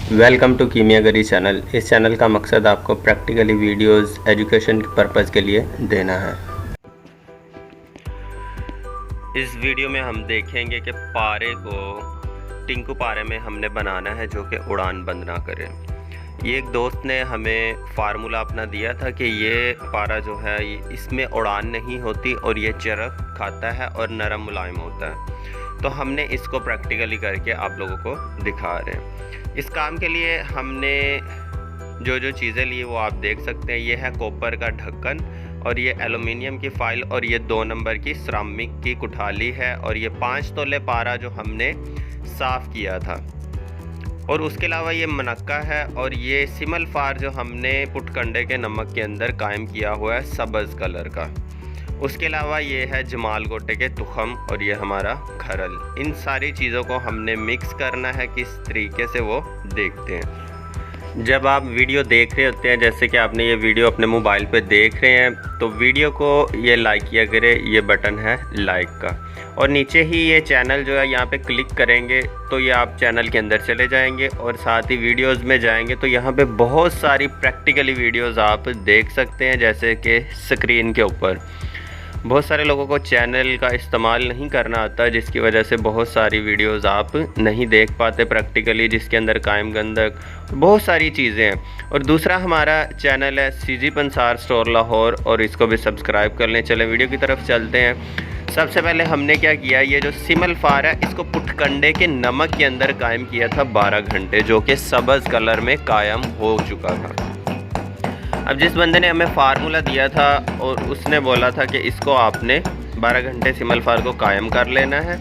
Welcome to Kimiyagari channel. इस चैनल का मकसद आपको प्रैक्टिकली वीडियोस एजुकेशन पर्पज़ के लिए देना है। इस वीडियो में हम देखेंगे कि पारे को टिंकू पारे में हमने बनाना है जो कि उड़ान बंद ना करे। ये एक दोस्त ने हमें फार्मूला अपना दिया था कि ये पारा जो है इसमें उड़ान नहीं होती और ये चरख खाता है और नरम मुलायम होता है। तो हमने इसको प्रैक्टिकली करके आप लोगों को दिखा रहे हैं। इस काम के लिए हमने जो जो चीज़ें ली वो आप देख सकते हैं। ये है कॉपर का ढक्कन और ये एलुमिनियम की फ़ाइल और ये 2 नंबर की सिरामिक की कुठाली है और ये 5 तोले पारा जो हमने साफ़ किया था। और उसके अलावा ये मनक्का है और ये सिमल फार जो हमने पुटकंडे के नमक के अंदर कायम किया हुआ है सब्ज़ कलर का। उसके अलावा ये है जमाल गोटे के तुखम और ये हमारा खरल। इन सारी चीज़ों को हमने मिक्स करना है किस तरीके से वो देखते हैं। जब आप वीडियो देख रहे होते हैं, जैसे कि आपने ये वीडियो अपने मोबाइल पे देख रहे हैं, तो वीडियो को ये लाइक किया करें। ये बटन है लाइक का और नीचे ही ये चैनल जो है यहाँ पे क्लिक करेंगे तो ये आप चैनल के अंदर चले जाएंगे और साथ ही वीडियोस में जाएंगे तो यहाँ पे बहुत सारी प्रैक्टिकली वीडियोस आप देख सकते हैं। जैसे कि स्क्रीन के ऊपर बहुत सारे लोगों को चैनल का इस्तेमाल नहीं करना आता, जिसकी वजह से बहुत सारी वीडियोस आप नहीं देख पाते प्रैक्टिकली, जिसके अंदर कायम गंधक बहुत सारी चीज़ें हैं। और दूसरा हमारा चैनल है सीजी पंसार स्टोर लाहौर और इसको भी सब्सक्राइब कर लें। चलें वीडियो की तरफ चलते हैं। सबसे पहले हमने क्या किया, ये जो सिमल फार है इसको पुटकंडे के नमक के अंदर कायम किया था 12 घंटे, जो कि सब्ज़ कलर में कायम हो चुका था। अब जिस बंदे ने हमें फार्मूला दिया था और उसने बोला था कि इसको आपने 12 घंटे सिमल फार को कायम कर लेना है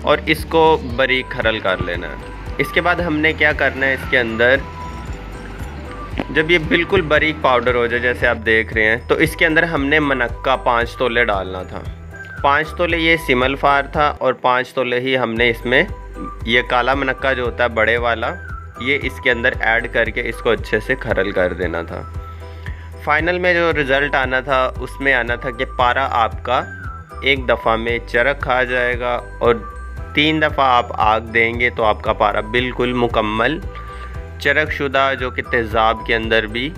और इसको बारीक खरल कर लेना है। इसके बाद हमने क्या करना है, इसके अंदर जब ये बिल्कुल बारीक पाउडर हो जाए जैसे आप देख रहे हैं, तो इसके अंदर हमने मनक्का 5 तोले डालना था। 5 तोले ये सिमल फार था और 5 तोले ही हमने इसमें ये काला मनक्का जो होता है बड़े वाला, ये इसके अंदर ऐड करके इसको अच्छे से खरल कर देना था। फाइनल में जो रिज़ल्ट आना था उसमें आना था कि पारा आपका एक दफ़ा में चरख खा जाएगा और 3 दफ़ा आप आग देंगे तो आपका पारा बिल्कुल मुकम्मल चरख शुदा, जो कि तेज़ाब के अंदर भी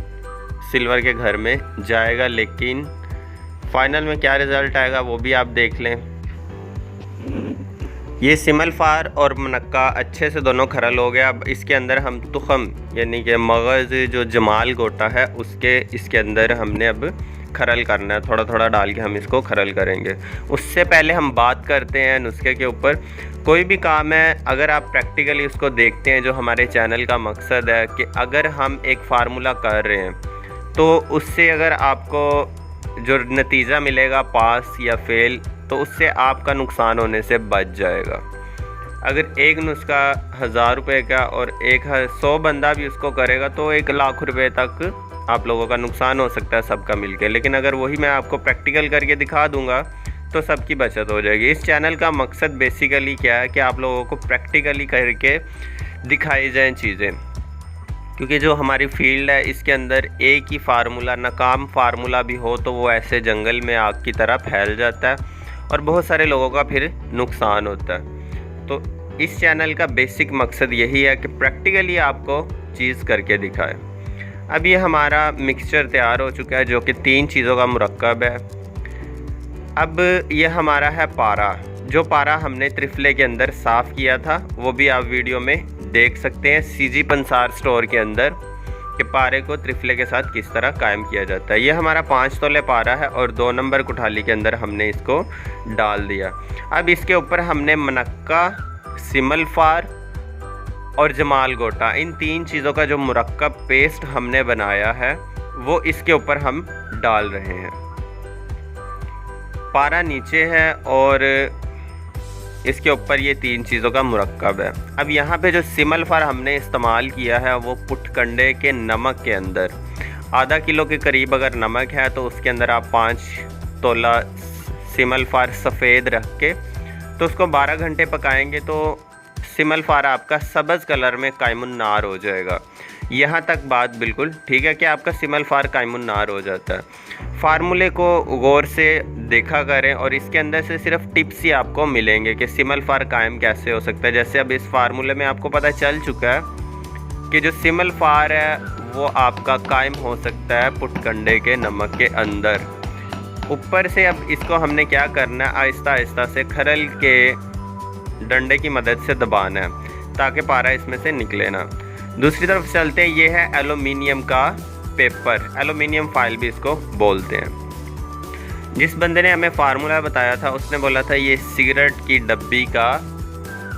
सिल्वर के घर में जाएगा। लेकिन फाइनल में क्या रिज़ल्ट आएगा वो भी आप देख लें। ये सिमल फार और मनक्का अच्छे से दोनों खरल हो गया। अब इसके अंदर हम तुखम यानी कि मगज़ जो जमाल गोटा है उसके इसके अंदर हमने अब खरल करना है। थोड़ा थोड़ा डाल के हम इसको खरल करेंगे। उससे पहले हम बात करते हैं नुस्खे के ऊपर। कोई भी काम है अगर आप प्रैक्टिकली उसको देखते हैं, जो हमारे चैनल का मकसद है कि अगर हम एक फार्मूला कर रहे हैं तो उससे अगर आपको जो नतीजा मिलेगा पास या फेल, तो उससे आपका नुकसान होने से बच जाएगा। अगर एक नुस्खा 1000 रुपये का और 100 बंदा भी उसको करेगा तो 1 लाख रुपए तक आप लोगों का नुकसान हो सकता है सबका मिलके। लेकिन अगर वही मैं आपको प्रैक्टिकल करके दिखा दूंगा तो सबकी बचत हो जाएगी। इस चैनल का मकसद बेसिकली क्या है कि आप लोगों को प्रैक्टिकली करके दिखाई जाएँ चीज़ें, क्योंकि जो हमारी फील्ड है इसके अंदर एक ही फार्मूला, नाकाम फार्मूला भी हो तो वो ऐसे जंगल में आग की तरह फैल जाता है और बहुत सारे लोगों का फिर नुकसान होता है। तो इस चैनल का बेसिक मकसद यही है कि प्रैक्टिकली आपको चीज़ करके दिखाए। अब ये हमारा मिक्सचर तैयार हो चुका है जो कि 3 चीज़ों का मुरक्कब है। अब ये हमारा है पारा। जो पारा हमने त्रिफले के अंदर साफ़ किया था वो भी आप वीडियो में देख सकते हैं सीजी पंसार स्टोर के अंदर कि पारे को त्रिफले के साथ किस तरह कायम किया जाता है। ये हमारा 5 तोले पारा है और 2 नंबर कुठाली के अंदर हमने इसको डाल दिया। अब इसके ऊपर हमने मनक्का, सिमल फार और जमाल गोटा, इन 3 चीज़ों का जो मुरक्कब पेस्ट हमने बनाया है वो इसके ऊपर हम डाल रहे हैं। पारा नीचे है और इसके ऊपर ये 3 चीज़ों का मुरक्कब है। अब यहाँ पे जो सिमल फार हमने इस्तेमाल किया है वो पुटकंडे के नमक के अंदर आधा किलो के करीब अगर नमक है तो उसके अंदर आप 5 तोला सिमल फार सफ़ेद रख के तो उसको 12 घंटे पकाएंगे तो सिमल फार आपका सब्ज़ कलर में कायमुन नार हो जाएगा। यहाँ तक बात बिल्कुल ठीक है कि आपका सिमल फार कायमुन नार हो जाता है। फार्मूले को गौर से देखा करें और इसके अंदर से सिर्फ टिप्स ही आपको मिलेंगे कि सिमल फार कायम कैसे हो सकता है। जैसे अब इस फार्मूले में आपको पता चल चुका है कि जो सिमल फार है वो आपका कायम हो सकता है पुटकंडे के नमक के अंदर। ऊपर से अब इसको हमने क्या करना है, आहिस्ता आहिस्ता से खरल के डंडे की मदद से दबाना है ताकि पारा इसमें से निकले ना। दूसरी तरफ चलते हैं, ये है एलुमिनियम का पेपर, एलुमिनियम फाइल भी इसको बोलते हैं। जिस बंदे ने हमें फार्मूला बताया था उसने बोला था ये सिगरेट की डब्बी का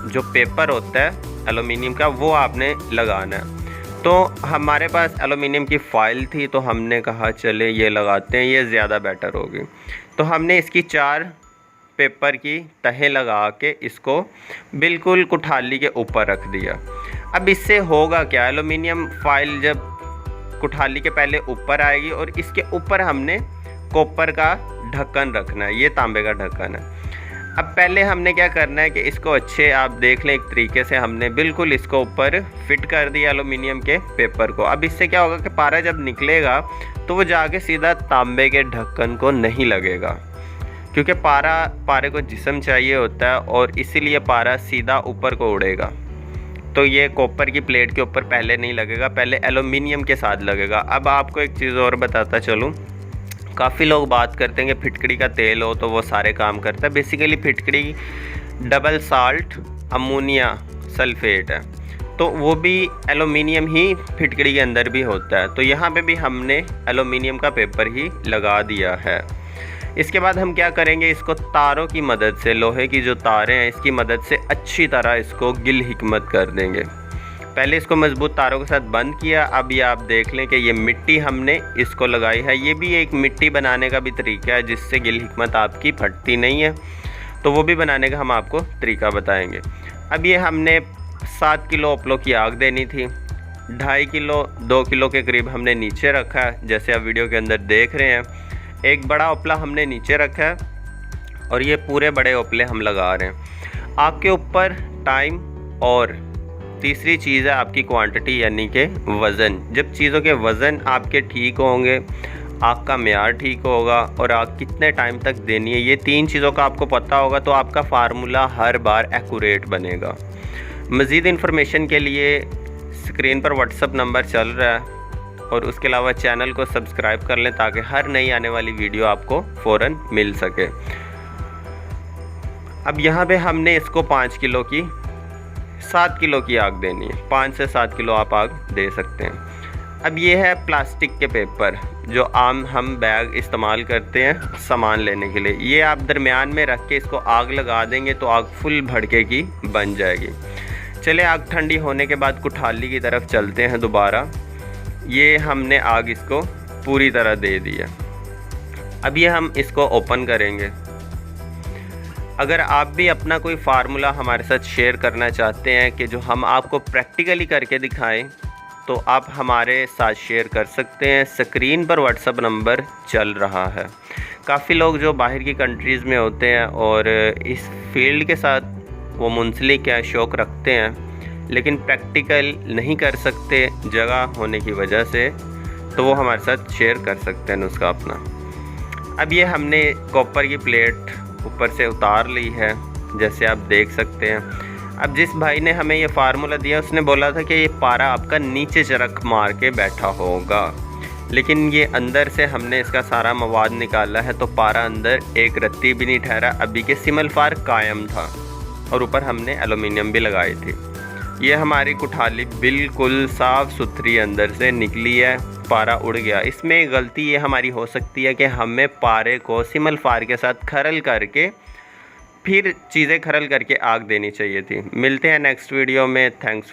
जो पेपर होता है एलुमिनियम का वो आपने लगाना है। तो हमारे पास एलुमिनियम की फ़ाइल थी तो हमने कहा चले ये लगाते हैं, ये ज़्यादा बेटर होगी। तो हमने इसकी 4 पेपर की तहें लगा के इसको बिल्कुल कुठाली के ऊपर रख दिया। अब इससे होगा क्या, एलुमिनियम फाइल जब कुठाली के पहले ऊपर आएगी और इसके ऊपर हमने कॉपर का ढक्कन रखना है, ये तांबे का ढक्कन है। अब पहले हमने क्या करना है कि इसको अच्छे आप देख लें, एक तरीके से हमने बिल्कुल इसको ऊपर फिट कर दिया एलुमिनियम के पेपर को। अब इससे क्या होगा कि पारा जब निकलेगा तो वो जाके सीधा तांबे के ढक्कन को नहीं लगेगा, क्योंकि पारे को जिस्म चाहिए होता है और इसीलिए पारा सीधा ऊपर को उड़ेगा। तो ये कॉपर की प्लेट के ऊपर पहले नहीं लगेगा, पहले एलुमिनियम के साथ लगेगा। अब आपको एक चीज़ और बताता चलूँ, काफ़ी लोग बात करते हैं कि फिटकड़ी का तेल हो तो वो सारे काम करता है। बेसिकली फिटकड़ी डबल साल्ट अमोनिया सल्फेट है, तो वो भी एलुमिनियम ही फिटकड़ी के अंदर भी होता है। तो यहाँ पे भी हमने एलुमिनियम का पेपर ही लगा दिया है। इसके बाद हम क्या करेंगे, इसको तारों की मदद से, लोहे की जो तारें हैं इसकी मदद से अच्छी तरह इसको गिल हिकमत कर देंगे। पहले इसको मजबूत तारों के साथ बंद किया। अब ये आप देख लें कि ये मिट्टी हमने इसको लगाई है, ये भी एक मिट्टी बनाने का भी तरीका है जिससे गिल हिकमत आपकी फटती नहीं है, तो वो भी बनाने का हम आपको तरीका बताएंगे। अब ये हमने 7 किलो उपलों की आग देनी थी, 2.5 किलो 2 किलो के करीब हमने नीचे रखा है, जैसे आप वीडियो के अंदर देख रहे हैं। एक बड़ा उपला हमने नीचे रखा है और ये पूरे बड़े उपले हम लगा रहे हैं। आग के ऊपर टाइम और तीसरी चीज़ है आपकी क्वांटिटी यानी कि वज़न। जब चीज़ों के वज़न आपके ठीक होंगे, आग का म्यार ठीक होगा और आग कितने टाइम तक देनी है, ये 3 चीज़ों का आपको पता होगा तो आपका फार्मूला हर बार एक्यूरेट बनेगा। मज़ीद इन्फॉर्मेशन के लिए स्क्रीन पर व्हाट्सअप नंबर चल रहा है और उसके अलावा चैनल को सब्सक्राइब कर लें ताकि हर नई आने वाली वीडियो आपको फ़ौरन मिल सके। अब यहाँ पे हमने इसको 5 किलो की 7 किलो की आग देनी है, 5 से 7 किलो आप आग दे सकते हैं। अब ये है प्लास्टिक के पेपर जो आम हम बैग इस्तेमाल करते हैं सामान लेने के लिए। ये आप दरमियान में रख के इसको आग लगा देंगे तो आग फुल भड़के की बन जाएगी। चले आग ठंडी होने के बाद कुठाली की तरफ चलते हैं दोबारा। ये हमने आग इसको पूरी तरह दे दी है। अब ये हम इसको ओपन करेंगे। अगर आप भी अपना कोई फार्मूला हमारे साथ शेयर करना चाहते हैं कि जो हम आपको प्रैक्टिकली करके दिखाएं तो आप हमारे साथ शेयर कर सकते हैं। स्क्रीन पर व्हाट्सअप नंबर चल रहा है। काफ़ी लोग जो बाहर की कंट्रीज़ में होते हैं और इस फील्ड के साथ वो मुंसलिक है, शौक़ रखते हैं, लेकिन प्रैक्टिकल नहीं कर सकते जगह होने की वजह से, तो वो हमारे साथ शेयर कर सकते हैं नुस्खा अपना। अब ये हमने कॉपर की प्लेट ऊपर से उतार ली है, जैसे आप देख सकते हैं। अब जिस भाई ने हमें ये फार्मूला दिया उसने बोला था कि ये पारा आपका नीचे चरख मार के बैठा होगा, लेकिन ये अंदर से हमने इसका सारा मवाद निकाला है तो पारा अंदर एक रत्ती भी नहीं ठहरा, अभी के सिमल फार कायम था और ऊपर हमने एलुमिनियम भी लगाई थी। ये हमारी कुठाली बिल्कुल साफ़ सुथरी अंदर से निकली है, पारा उड़ गया। इसमें गलती ये हमारी हो सकती है कि हमें पारे को सिमल फार के साथ खरल करके फिर चीज़ें खरल करके आग देनी चाहिए थी। मिलते हैं नेक्स्ट वीडियो में। थैंक्स।